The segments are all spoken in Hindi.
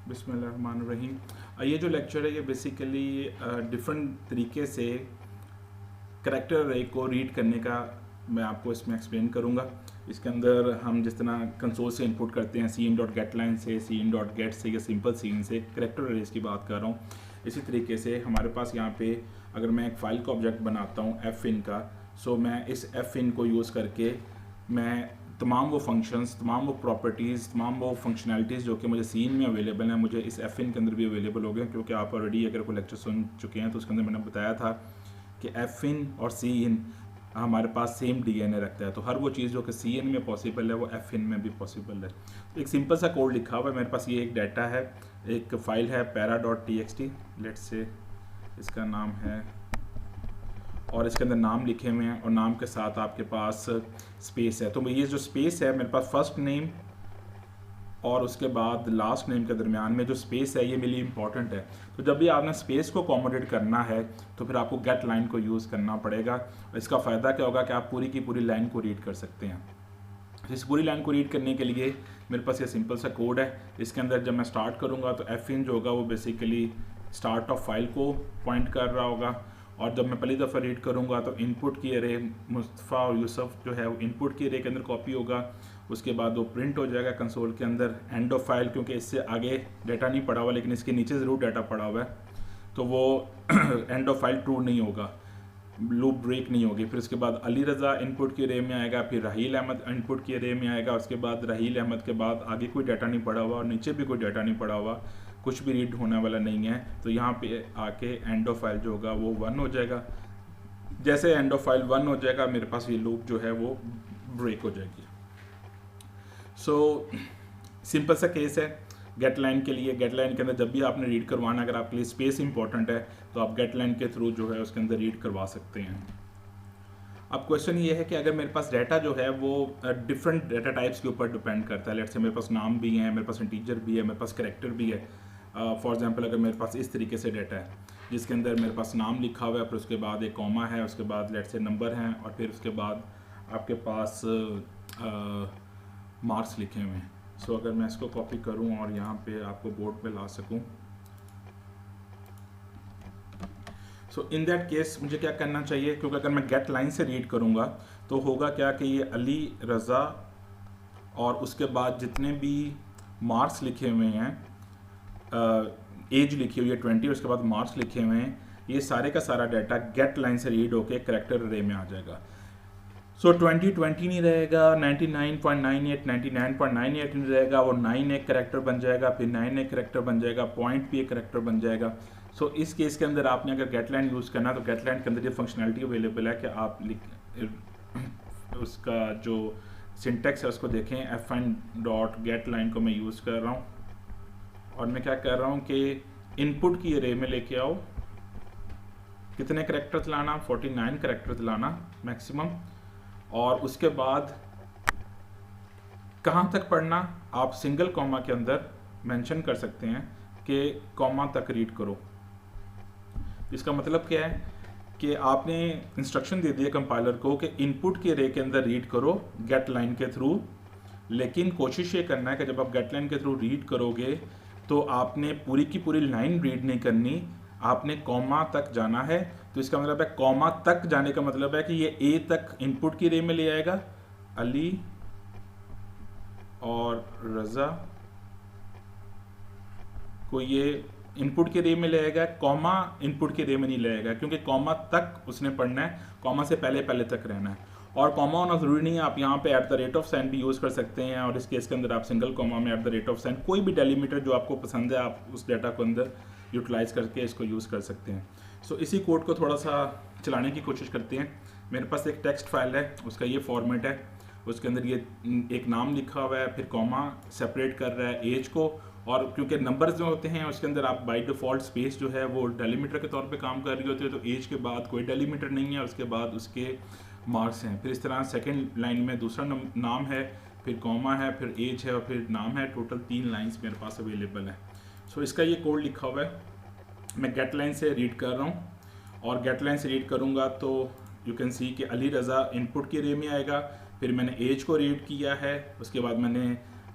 बिस्मिल्लाहिर्रहमानिर्रहीम। ये जो लेक्चर है ये बेसिकली डिफरेंट तरीके से करैक्टर अरे को रीड करने का मैं आपको इसमें एक्सप्लेन करूँगा। इसके अंदर हम जिस तरह कंसोल से इनपुट करते हैं cin.getLine से, cin.get से या सिंपल cin से, करैक्टर अरेज की बात कर रहा हूँ। इसी तरीके से हमारे पास यहाँ पे अगर मैं एक फ़ाइल का ऑब्जेक्ट बनाता हूँ fin का, सो मैं इस fin को यूज़ करके मैं तमाम वो फंक्शंस, तमाम वो प्रॉपर्टीज़, तमाम वो फंक्शनैलिटीज़ जो कि मुझे सीन में अवेलेबल हैं, मुझे इस fin के अंदर भी अवेलेबल हो गए। क्योंकि आप ऑलरेडी अगर कोई लेक्चर सुन चुके हैं तो उसके अंदर मैंने बताया था कि fin और cin हमारे पास सेम DNA रखता है। तो हर वो चीज़ जो कि cin में पॉसिबल है वो fin में भी पॉसिबल है। तो एक सिंपल सा कोड लिखा हुआ है मेरे पास। ये एक डाटा है, एक फ़ाइल है para.txt, लेट्स से इसका नाम है, और इसके अंदर नाम लिखे हुए हैं और नाम के साथ आपके पास स्पेस है। तो ये जो स्पेस है मेरे पास फर्स्ट नेम और उसके बाद लास्ट नेम के दरमियान में जो स्पेस है ये मेरे लिए इंपॉर्टेंट है। तो जब भी आपने स्पेस को अकोमोडेट करना है तो फिर आपको गेट लाइन को यूज़ करना पड़ेगा। इसका फ़ायदा क्या होगा कि आप पूरी की पूरी लाइन को रीड कर सकते हैं। इस पूरी लाइन को रीड करने के लिए मेरे पास ये सिंपल सा कोड है। इसके अंदर जब मैं स्टार्ट करूँगा तो fin जो होगा वो बेसिकली स्टार्ट ऑफ फाइल को पॉइंट कर रहा होगा, और जब मैं पहली दफ़ा रीड करूँगा तो इनपुट की अरे मुस्तफ़ा और यूसुफ जो है वो इनपुट की अरे के अंदर कॉपी होगा। उसके बाद वो प्रिंट हो जाएगा कंसोल के अंदर एंड ऑफ फाइल, क्योंकि इससे आगे डाटा नहीं पड़ा हुआ लेकिन इसके नीचे ज़रूर डाटा पड़ा हुआ है, तो वो एंड ऑफ फाइल ट्रू नहीं होगा, लूप ब्रेक नहीं होगी। फिर उसके बाद अली रज़ा इनपुट की अरे में आएगा, फिर राहील अहमद इनपुट की अरे में आएगा। उसके बाद राहील अहमद के बाद आगे कोई डाटा नहीं पड़ा हुआ और नीचे भी कोई डाटा नहीं पड़ा हुआ, कुछ भी रीड होने वाला नहीं है। तो यहाँ पे आके एंड ऑफ फाइल जो होगा वो 1 हो जाएगा। जैसे एंड ऑफ फाइल 1 हो जाएगा मेरे पास ये लूप जो है वो ब्रेक हो जाएगी। सो सिंपल सा केस है गेट लाइन के लिए। गेट लाइन के अंदर जब भी आपने रीड करवाना, अगर आपके लिए स्पेस इंपॉर्टेंट है तो आप गेट लाइन के थ्रू जो है उसके अंदर रीड करवा सकते हैं। अब क्वेश्चन ये है कि अगर मेरे पास डाटा जो है वो डिफरेंट डाटा टाइप्स के ऊपर डिपेंड करता है। लेट्स से मेरे पास नाम भी है, मेरे पास इंटीजर भी है, मेरे पास करैक्टर भी है। फॉर एग्जांपल अगर मेरे पास इस तरीके से डाटा है जिसके अंदर मेरे पास नाम लिखा हुआ है, फिर उसके बाद एक कॉमा है, उसके बाद लेट्स से नंबर हैं, और फिर उसके बाद आपके पास मार्क्स लिखे हुए हैं। सो अगर मैं इसको कॉपी करूं और यहाँ पे आपको बोर्ड पे ला सकूं, सो इन दैट केस मुझे क्या करना चाहिए, क्योंकि अगर मैं गेट लाइन से रीड करूँगा तो होगा क्या कि ये अली रज़ा और उसके बाद जितने भी मार्क्स लिखे हुए हैं, एज लिखी हुई है 20, उसके बाद मार्क्स लिखे हुए हैं, ये सारे का सारा डाटा गेट लाइन से रीड होके करैक्टर अरे में आ जाएगा। सो 20 नहीं रहेगा, 99.98 नहीं रहेगा, वो 9 एक करैक्टर बन जाएगा, फिर 9 एक करैक्टर बन जाएगा, पॉइंट भी एक करैक्टर बन जाएगा। सो इस केस के अंदर आपने अगर गेट लाइन यूज़ करना तो गेट लाइन के अंदर ये फंक्शनैलिटी अवेलेबल है कि आप उसका जो सिंटेक्स है उसको देखें। fin.getLine को मैं यूज़ कर रहा हूँ और मैं क्या कर रहा हूँ कि इनपुट की अरे में लेके आओ, कितने करैक्टर्स लाना, 49 करैक्टर्स लाना मैक्सिमम, और उसके बाद कहाँ तक पढ़ना आप सिंगल कॉमा के अंदर मेंशन कर सकते हैं कि कॉमा तक रीड करो। इसका मतलब क्या है कि आपने इंस्ट्रक्शन दे दिया कंपाइलर को कि इनपुट के अरे के अंदर रीड करो गेट लाइन के थ्रू, लेकिन कोशिश ये करना है कि जब आप गेट लाइन के थ्रू रीड करोगे तो आपने पूरी की पूरी लाइन रीड नहीं करनी, आपने कॉमा तक जाना है। तो इसका मतलब है कॉमा तक जाने का मतलब है कि ये ए तक इनपुट की अरे में ले आएगा, अली और रज़ा को ये इनपुट के अरे में ले आएगा, कॉमा इनपुट के अरे में नहीं ले आएगा, क्योंकि कॉमा तक उसने पढ़ना है, कॉमा से पहले पहले तक रहना है। और कॉमा होना ज़रूरी नहीं है, आप यहाँ पे @साइन भी यूज़ कर सकते हैं, और इस केस के अंदर आप सिंगल कॉमा में @साइन, कोई भी डेलीमीटर जो आपको पसंद है आप उस डाटा को अंदर यूटिलाइज़ करके इसको यूज़ कर सकते हैं। सो इसी कोड को थोड़ा सा चलाने की कोशिश करते हैं। मेरे पास एक टेक्स्ट फाइल है, उसका ये फॉर्मेट है, उसके अंदर ये एक नाम लिखा हुआ है, फिर कॉमा सेपरेट कर रहा है एज को, और क्योंकि नंबर्स जो होते हैं उसके अंदर आप बाय डिफ़ॉल्ट स्पेस जो है वो डेलीमीटर के तौर पे काम कर रही होती है, तो एज के बाद कोई डेलीमीटर नहीं है, उसके बाद उसके मार्क्स हैं। फिर इस तरह सेकंड लाइन में दूसरा नाम है, फिर कॉमा है, फिर एज है और फिर नाम है। टोटल 3 लाइंस मेरे पास अवेलेबल है। सो इसका ये कोड लिखा हुआ है, मैं गेट लाइन से रीड कर रहा हूँ, और गेट लाइन से रीड करूँगा तो यू कैन सी कि अली रज़ा इनपुट की अरे में आएगा, फिर मैंने एज को रीड किया है, उसके बाद मैंने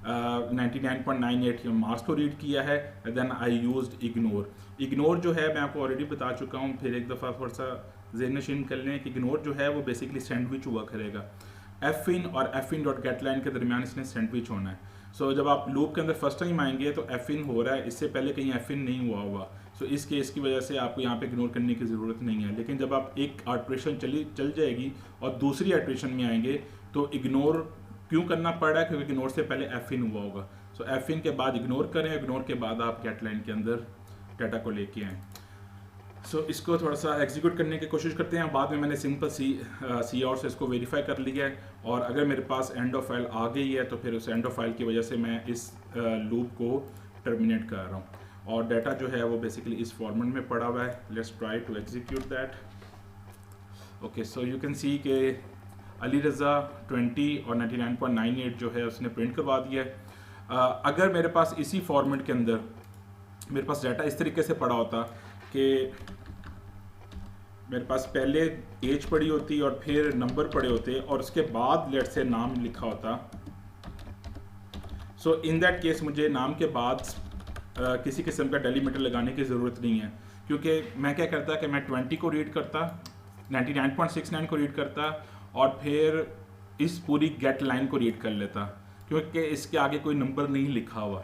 99.98 मार्क्स को रीड किया है। Then I used ignore. Ignore जो है मैं आपको ऑलरेडी बता चुका हूँ, फिर एक दफ़ा थोड़ा सा ज़हन नशीन कर लें कि इग्नोर जो है वो बेसिकली सैंडविच हुआ करेगा। एफ इन और F in dot gate line के दरमियान इसने सैंडविच होना है। सो जब आप लूप के अंदर फर्स्ट टाइम आएंगे तो एफ इन हो रहा है, इससे पहले कहीं एफ इन नहीं हुआ होगा। सो इस केस की वजह से आपको यहाँ पे इग्नोर करने की ज़रूरत नहीं है। लेकिन जब आप एक आर्ट्रेशन चल जाएगी और दूसरी आर्ट्रेशन में आएंगे तो इग्नोर क्यों करना पड़ रहा है, क्योंकि इग्नोर से पहले एफ इन हुआ होगा। सो एफ इन के बाद इग्नोर करें, इग्नोर के बाद आप गेट लाइन के अंदर डाटा को लेके आएँ। सो इसको थोड़ा सा एग्जीक्यूट करने की कोशिश करते हैं। बाद में मैंने सिंपल सी आउट से इसको वेरीफाई कर लिया है, और अगर मेरे पास एंड ऑफ फाइल आ गई है तो फिर उस एंड ऑफ फाइल की वजह से मैं इस लूप को टर्मिनेट कर रहा हूँ, और डाटा जो है वो बेसिकली इस फॉर्मेट में पड़ा हुआ है। Let's try to execute that. Okay, so you can see के अली रज़ा 20 और 99.98 जो है उसने प्रिंट करवा दिया है। अगर मेरे पास इसी फॉर्मेट के अंदर मेरे पास डाटा इस तरीके से पड़ा होता कि मेरे पास पहले एज पड़ी होती और फिर नंबर पड़े होते और उसके बाद लेट से नाम लिखा होता, सो इन दैट केस मुझे नाम के बाद किसी किस्म का डेलीमीटर लगाने की ज़रूरत नहीं है, क्योंकि मैं क्या करता कि मैं 20 को रीड करता, 99.69 को रीड करता और फिर इस पूरी गेट लाइन को रीड कर लेता, क्योंकि इसके आगे कोई नंबर नहीं लिखा हुआ।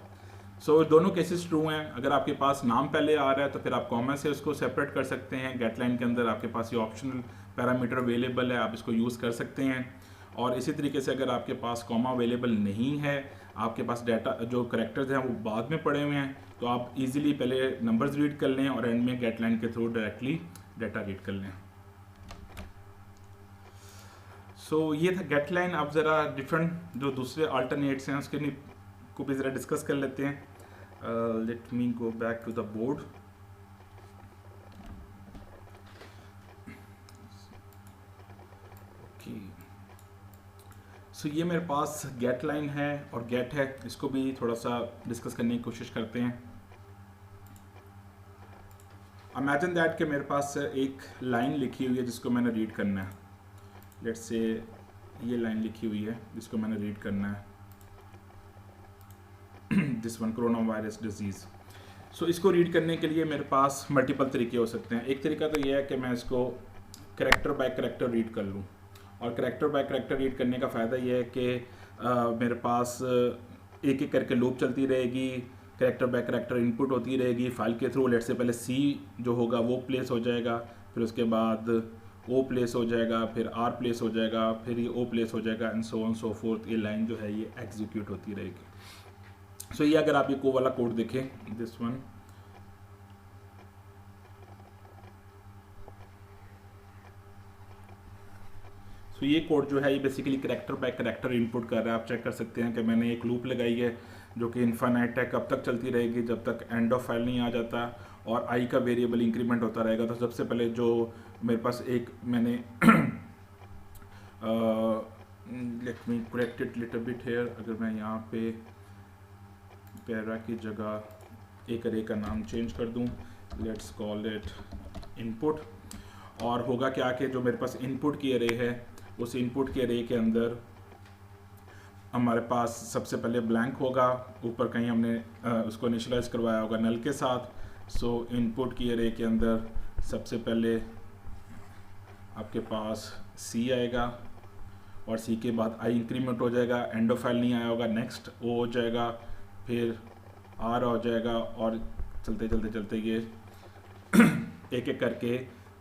सो दोनों केसेस ट्रू हैं। अगर आपके पास नाम पहले आ रहा है तो फिर आप कॉमा से उसको सेपरेट कर सकते हैं। गेट लाइन के अंदर आपके पास ये ऑप्शनल पैरामीटर अवेलेबल है, आप इसको यूज़ कर सकते हैं। और इसी तरीके से अगर आपके पास कॉमा अवेलेबल नहीं है, आपके पास डाटा जो करैक्टर्स हैं वो बाद में पड़े हुए हैं, तो आप इजीली पहले नंबर्स रीड कर लें और एंड में गेट लाइन के थ्रू डायरेक्टली डाटा रीड कर लें। सो ये था गेट लाइन। अब ज़रा डिफरेंट जो दूसरे अल्टरनेट्स हैं उसके को भी ज़रा डिस्कस कर लेते हैं। Let me go back to the board. Okay, so ये मेरे पास गेट लाइन है और गेट है, इसको भी थोड़ा सा डिस्कस करने की कोशिश करते हैं। इमेजिन दैट कि मेरे पास एक लाइन लिखी हुई है जिसको मैंने रीड करना है। लेट्स से ये लाइन लिखी हुई है जिसको मैंने रीड करना है, this one corona virus disease. So इसको रीड करने के लिए मेरे पास मल्टीपल तरीके हो सकते हैं। एक तरीका तो ये है कि मैं इसको करैक्टर बाय करैक्टर रीड कर लूँ, और करैक्टर बाय करैक्टर रीड करने का फ़ायदा ये है कि मेरे पास एक एक करके लूप चलती रहेगी, करैक्टर बाय करैक्टर इनपुट होती रहेगी फाइल के थ्रू। लेट से पहले सी जो होगा वो प्लेस हो जाएगा, फिर उसके बाद ओ प्लेस हो जाएगा, फिर आर प्लेस हो जाएगा, फिर ये ओ प्लेस हो जाएगा, and so on so fourth. ये लाइन जो है ये एग्जीक्यूट होती रहेगी। सो ये अगर आप ये को वाला कोड देखें, दिस वन, सो ये कोड जो है ये basically character by character input कर रहा है। आप चेक कर सकते हैं कि मैंने एक लूप लगाई है जो कि इनफाइनाइट है, कब तक चलती रहेगी, जब तक एंड ऑफ फाइल नहीं आ जाता, और आई का वेरिएबल इंक्रीमेंट होता रहेगा। तो सबसे पहले जो मेरे पास एक मैंने let me correct it little bit here, अगर मैं यहाँ पे पैरा की जगह एक अरे का नाम चेंज कर दूं, लेट्स कॉल इट इनपुट, और होगा क्या कि जो मेरे पास इनपुट की अरे है उस इनपुट के अरे के अंदर हमारे पास सबसे पहले ब्लैंक होगा, ऊपर कहीं हमने उसको इनिशियलाइज करवाया होगा नल के साथ। सो इनपुट की अरे के अंदर सबसे पहले आपके पास सी आएगा, और सी के बाद आई इंक्रीमेंट हो जाएगा, एंड ऑफ फाइल नहीं आया होगा, नेक्स्ट ओ हो जाएगा, फिर आर हो जाएगा, और चलते चलते चलते ये एक एक करके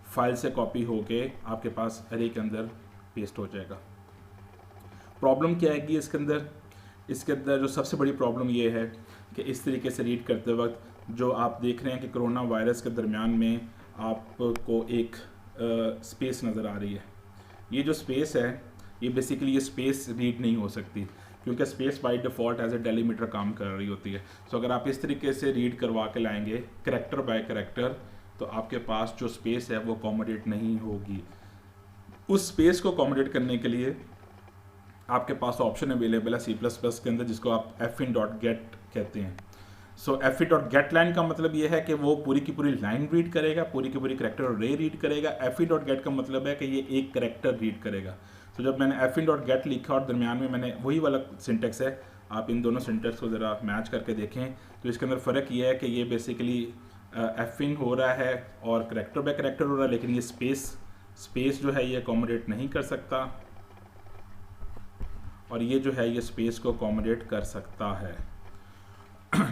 फाइल से कॉपी होके आपके पास अरे के अंदर पेस्ट हो जाएगा। प्रॉब्लम क्या आएगी इसके अंदर? इसके अंदर जो सबसे बड़ी प्रॉब्लम ये है कि इस तरीके से रीड करते वक्त जो आप देख रहे हैं कि कोरोना वायरस के दरमियान में आपको एक स्पेस नज़र आ रही है। ये जो स्पेस है ये बेसिकली ये स्पेस रीड नहीं हो सकती, क्योंकि space by default as a delimiter काम कर रही होती है। सो अगर आप इस तरीके से रीड करवा के लाएंगे करैक्टर बाय करैक्टर, तो आपके पास जो स्पेस है वो अकोमोडेट नहीं होगी। उस स्पेस को अकोमोडेट करने के लिए आपके पास ऑप्शन अवेलेबल है C++ के अंदर, जिसको आप fin.get कहते हैं। सो fin.getLine का मतलब ये है कि वो पूरी की पूरी लाइन रीड करेगा, पूरी की पूरी करैक्टर रे रीड करेगा। fin.get का मतलब है कि ये एक करैक्टर रीड करेगा। तो जब मैंने fin.get लिखा और दरमियान में मैंने वही वाला सिंटेक्स है आप इन दोनों सिंटैक्स को ज़रा मैच करके देखें तो इसके अंदर फ़र्क ये है कि ये बेसिकली एफ इन हो रहा है और करैक्टर बाय करैक्टर हो रहा है, लेकिन ये स्पेस जो है ये अकोमोडेट नहीं कर सकता, और ये जो है ये स्पेस को अकोमोडेट कर सकता है।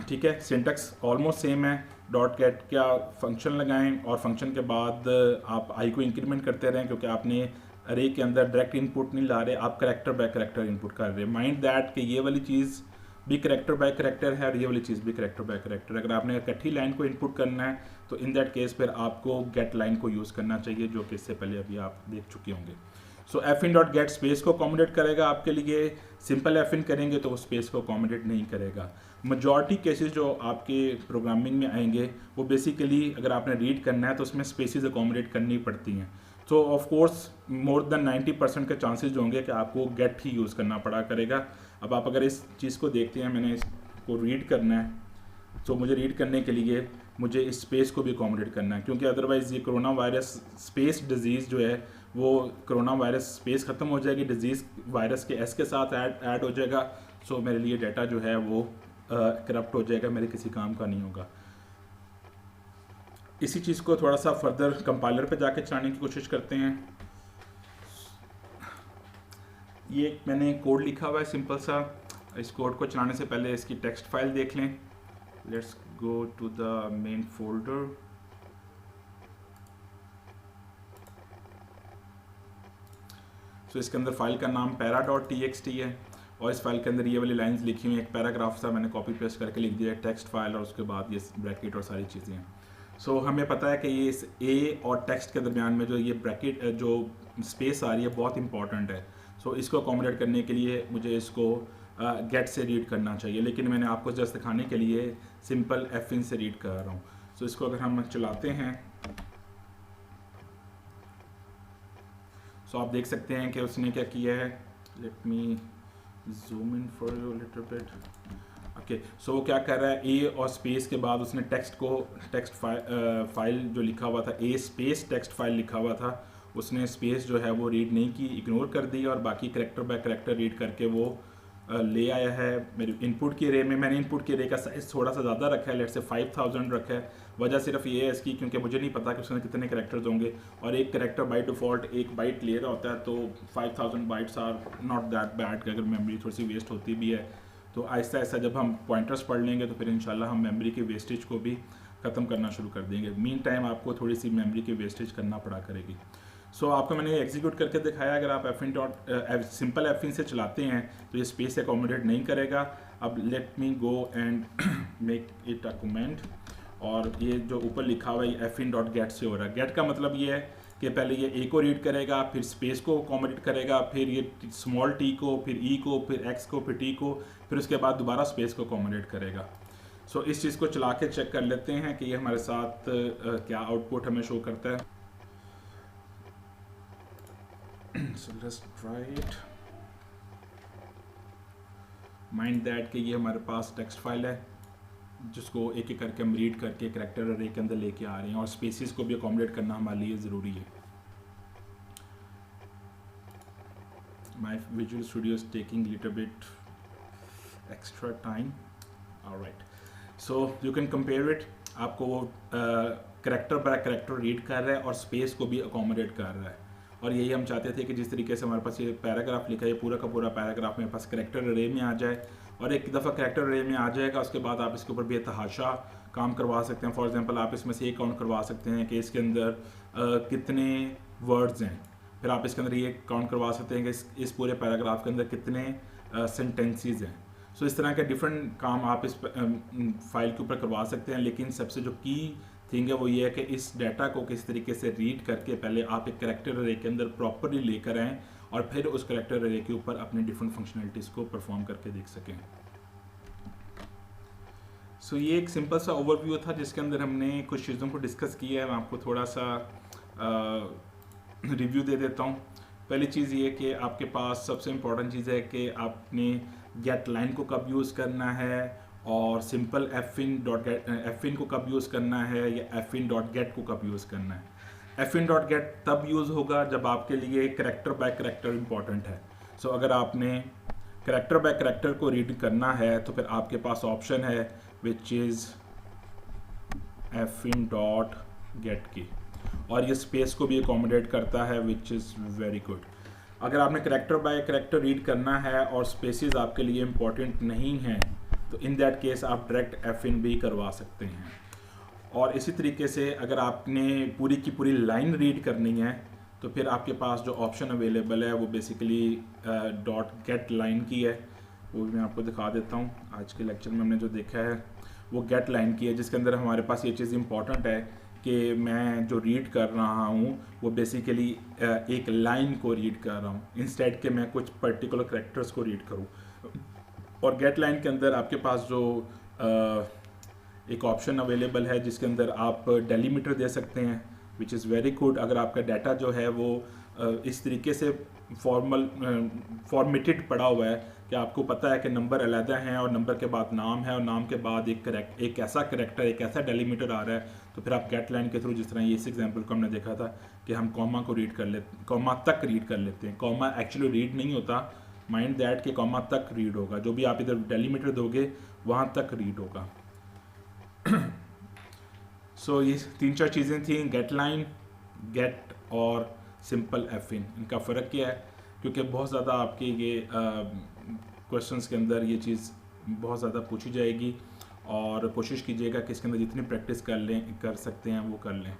ठीक है, सिंटैक्स ऑलमोस्ट सेम है। डॉट गेट का फंक्शन लगाएं और फंक्शन के बाद आप आई को इंक्रीमेंट करते रहें, क्योंकि आपने अरे के अंदर डायरेक्ट इनपुट नहीं ला रहे, आप करैक्टर बाय करैक्टर इनपुट कर रहे हैं। माइंड दैट कि ये वाली चीज़ भी करैक्टर बाय करैक्टर है और ये वाली चीज़ भी करैक्टर बाय करैक्टर। अगर आपने इकट्ठी लाइन को इनपुट करना है तो इन दैट केस फिर आपको गेट लाइन को यूज़ करना चाहिए, जो कि इससे पहले अभी आप देख चुके होंगे। So F in dot get space को अकोमोडेट करेगा आपके लिए, सिंपल एफ इन करेंगे तो वो स्पेस को अकोमोडेट नहीं करेगा। मेजॉरिटी केसेस जो आपके प्रोग्रामिंग में आएंगे वो बेसिकली अगर आपने रीड करना है तो उसमें स्पेसिस अकोमोडेट करनी पड़ती हैं। तो ऑफ कोर्स मोर देन 90% के चांसेस जो होंगे कि आपको गेट ही यूज़ करना पड़ा करेगा। अब आप अगर इस चीज़ को देखते हैं, मैंने इसको रीड करना है, तो मुझे रीड करने के लिए मुझे इस स्पेस को भी अकोमोडेट करना है, क्योंकि अदरवाइज़ ये कोरोना वायरस स्पेस डिजीज़ जो है वो कोरोना वायरस स्पेस ख़त्म हो जाएगी, डिजीज़ वायरस के एस के साथ ऐड हो जाएगा। सो मेरे लिए डाटा जो है वो करप्ट हो जाएगा, मेरे किसी काम का नहीं होगा। इसी चीज़ को थोड़ा सा फर्दर कंपाइलर पे जाके चलाने की कोशिश करते हैं। ये मैंने कोड लिखा हुआ है सिंपल सा, इस कोड को चलाने से पहले इसकी टेक्स्ट फाइल देख लें। Let's go to the main folder. So इसके अंदर फाइल का नाम para.txt है और इस फाइल के अंदर ये वाली लाइंस लिखी हुई, एक पैराग्राफ सा मैंने कॉपी पेस्ट करके लिख दिया है, टेक्स्ट फाइल, और उसके बाद ये ब्रैकेट और सारी चीज़ें हैं। सो हमें पता है कि ये इस ए और टेक्स्ट के दरमियान में जो ये ब्रैकेट जो स्पेस आ रही है बहुत इंपॉर्टेंट है। सो इसको अकोमोडेट करने के लिए मुझे इसको गेट से रीड करना चाहिए, लेकिन मैंने आपको जस्ट दिखाने के लिए सिंपल एफ इन से रीड कर रहा हूँ। सो इसको अगर हम चलाते हैं सो आप देख सकते हैं कि उसने क्या किया है। Let me zoom in for you little bit. Okay, so वो क्या कर रहा है, ए और स्पेस के बाद उसने टेक्स्ट फाइल जो लिखा हुआ था, ए स्पेस टेक्स्ट फाइल लिखा हुआ था, उसने स्पेस जो है वो रीड नहीं की, इग्नोर कर दी, और बाकी करैक्टर बाय करैक्टर रीड करके वो ले आया है मेरे इनपुट की रे में। मैंने इनपुट की रे का साइज़ थोड़ा सा ज़्यादा रखा है, लेट से 5000 रखा है। वजह सिर्फ ये है इसकी क्योंकि मुझे नहीं पता कि उसमें कितने करैक्टर्स होंगे, और एक करैक्टर बाय डिफ़ॉल्ट एक बाइट ले रहा होता है, तो 5000 bytes are not that bad कि अगर मेमोरी थोड़ी सी वेस्ट होती भी है तो आहिस्ता आहिस्ता जब हम पॉइंटर्स पढ़ लेंगे तो फिर इंशाल्लाह हम मेमोरी की वेस्टेज को भी ख़त्म करना शुरू कर देंगे। मीन टाइम आपको थोड़ी सी मेमोरी की वेस्टेज करना पड़ा करेगी। सो आपको मैंने एग्जीक्यूट करके दिखाया, अगर आप F in dot simple F in से चलाते हैं तो ये स्पेस से अकोमोडेट नहीं करेगा। अब late me go and make it a comment, और ये जो ऊपर लिखा हुआ है एफ इन डॉट गेट से हो रहा है। गेट का मतलब ये है कि पहले ये ए को रीड करेगा, फिर स्पेस को अकोमोडेट करेगा, फिर ये स्मॉल टी को, फिर ई को, फिर एक्स को, फिर टी को, फिर उसके बाद दोबारा स्पेस को अकोमोडेट करेगा। सो इस चीज़ को चला के चेक कर लेते हैं कि ये हमारे साथ क्या आउटपुट हमें शो करता है। So let's try it. Mind that कि ये हमारे पास टेक्स्ट फाइल है जिसको एक एक करके हम रीड करके करैक्टर अरे के अंदर लेके आ रहे हैं, और स्पेसिस को भी अकोमोडेट करना हमारे लिए ज़रूरी है। My Visual Studio is taking little bit extra time. All right. So you can compare it. आपको वो करैक्टर बाय करैक्टर रीड कर रहा है और स्पेस को भी अकोमोडेट कर रहा है, और यही हम चाहते थे कि जिस तरीके से हमारे पास ये पैराग्राफ लिखा है, ये पूरा का पूरा पैराग्राफ मेरे पास करैक्टर अरे में आ जाए, और एक दफ़ा करैक्टर अरे में आ जाएगा उसके बाद आप इसके ऊपर बेतहाशा काम करवा सकते हैं। फॉर एग्जांपल आप इसमें से ये काउंट करवा सकते हैं कि इसके अंदर कितने वर्ड्स हैं, फिर आप इसके अंदर ये काउंट करवा सकते हैं कि इस पूरे पैराग्राफ के अंदर कितने सेंटेंसेस हैं। सो इस तरह के डिफरेंट काम आप इस फाइल के ऊपर करवा सकते हैं, लेकिन सबसे जो की थिंग है वो ये है कि इस डाटा को किस तरीके से रीड करके पहले आप एक करैक्टर अरे के अंदर प्रॉपरली लेकर आएँ और फिर उस करैक्टर अरे के ऊपर अपने डिफरेंट फंक्शनलिटीज़ को परफॉर्म करके देख सकें। सो ये एक सिंपल सा ओवरव्यू था जिसके अंदर हमने कुछ चीज़ों को डिस्कस किया है। मैं आपको थोड़ा सा रिव्यू दे देता हूँ। पहली चीज़ ये कि आपके पास सबसे इम्पॉर्टेंट चीज़ है कि आपने गेट लाइन को कब यूज़ करना है, और सिंपल एफ इन को कब यूज़ करना है, या एफ इन डॉट गेट को कब यूज़ करना है। एफ इन डॉट गेट तब यूज़ होगा जब आपके लिए करैक्टर बाय करैक्टर इंपॉर्टेंट है। सो अगर आपने करैक्टर बाय करैक्टर को रीड करना है तो फिर आपके पास ऑप्शन है which is fin dot gate की, और ये स्पेस को भी अकोमोडेट करता है विच इज़ वेरी गुड। अगर आपने करैक्टर बाय करैक्टर रीड करना है और स्पेसेस आपके लिए इम्पॉर्टेंट नहीं हैं तो इन दैट केस आप डायरेक्ट fin भी करवा सकते हैं। और इसी तरीके से अगर आपने पूरी की पूरी लाइन रीड करनी है तो फिर आपके पास जो ऑप्शन अवेलेबल है वो बेसिकली डॉट गेट लाइन की है, वो भी मैं आपको दिखा देता हूँ। आज के लेक्चर में हमने जो देखा है वो गेट लाइन की है, जिसके अंदर हमारे पास ये चीज़ इंपॉर्टेंट है कि मैं जो रीड कर रहा हूँ वो बेसिकली एक लाइन को रीड कर रहा हूँ इंस्टेड के मैं कुछ पर्टिकुलर कैरेक्टर्स को रीड करूँ। और गेट लाइन के अंदर आपके पास जो एक ऑप्शन अवेलेबल है जिसके अंदर आप डेलीमीटर दे सकते हैं विच इज़ वेरी गुड। अगर आपका डाटा जो है वो इस तरीके से फॉर्मेटेड पड़ा हुआ है कि आपको पता है कि नंबर अलग हैं और नंबर के बाद नाम है और नाम के बाद एक ऐसा करेक्टर, एक ऐसा डेलीमीटर आ रहा है, तो फिर आप गेट लाइन के थ्रू, जिस तरह ये इस एग्जांपल को हमने देखा था कि हम कॉमा को रीड कर लेते, कॉमा तक रीड कर लेते हैं। कॉमा एक्चुअली रीड नहीं होता, माइंड दैट कि कॉमा तक रीड होगा, जो भी आप इधर डेलीमीटर दोगे वहाँ तक रीड होगा। सो ये 3-4 चीज़ें थी, गेट लाइन, गेट और सिंपल fin। इनका फ़र्क क्या है, क्योंकि बहुत ज़्यादा आपके ये क्वेश्चंस के अंदर ये चीज़ बहुत ज़्यादा पूछी जाएगी और कोशिश कीजिएगा कि इसके अंदर जितनी प्रैक्टिस कर सकते हैं वो कर लें।